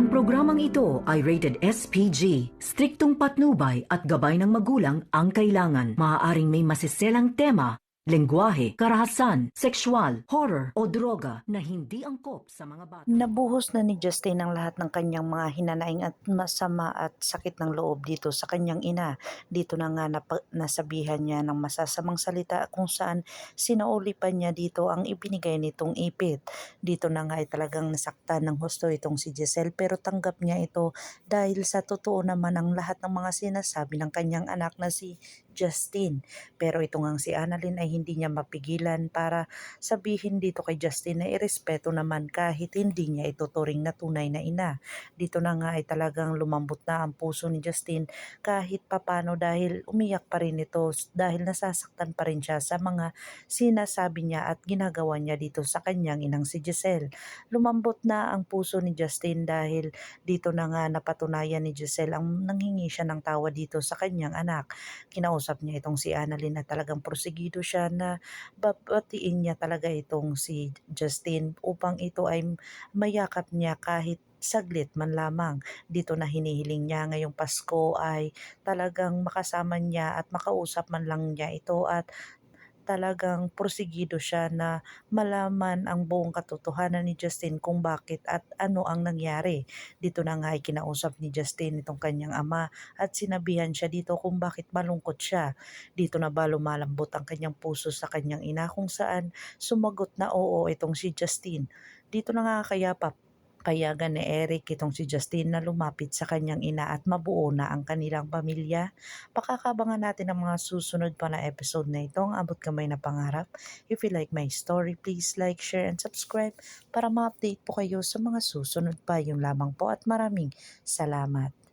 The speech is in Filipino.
Ang programang ito ay rated SPG. Striktong patnubay at gabay ng magulang ang kailangan. Maaaring may masiselang tema, lengguwahe, karahasan, sexual, horror o droga na hindi angkop sa mga bata. Nabuhos na ni Justin ang lahat ng kanyang mga hinanaing at masama at sakit ng loob dito sa kanyang ina. Dito na nga nasabihan niya ng masasamang salita kung saan sinauli pa niya dito ang ibinigay nitong ipit. Dito na nga ay talagang nasaktan ng husto itong si Giselle, pero tanggap niya ito dahil sa totoo naman ang lahat ng mga sinasabi ng kanyang anak na si Justin. Pero ito ngang si Annalyn ay hindi niya mapigilan para sabihin dito kay Justin na irespeto naman kahit hindi niya ituturing na tunay na ina. Dito na nga ay talagang lumambot na ang puso ni Justin kahit papano dahil umiyak pa rin ito dahil nasasaktan pa rin siya sa mga sinasabi niya at ginagawa niya dito sa kanyang inang si Giselle. Lumambot na ang puso ni Justin dahil dito na nga napatunayan ni Giselle ang nanghingi siya ng tawa dito sa kanyang anak. Kinausap niya itong si Annalyn na talagang porsigido siya na babatiin niya talaga itong si Justin upang ito ay mayakap niya kahit saglit man lamang. Dito na hinihiling niya ngayong Pasko ay talagang makasama niya at makausap man lang niya ito at talagang porsigido siya na malaman ang buong katotohanan ni Justin kung bakit at ano ang nangyari. Dito na nga ay kinausap ni Justin itong kanyang ama at sinabihan siya dito kung bakit malungkot siya. Dito na ba lumalambot ang kanyang puso sa kanyang ina kung saan sumagot na oo itong si Justin. Dito na nga kaya payagan ni Eric itong si Justin na lumapit sa kanyang ina at mabuo na ang kanilang pamilya. Pakakabangan natin ang mga susunod pa na episode na ito, ang abot kamay na pangarap. If you like my story, please like, share, and subscribe para ma-update po kayo sa mga susunod pa. Yun lamang po at maraming salamat.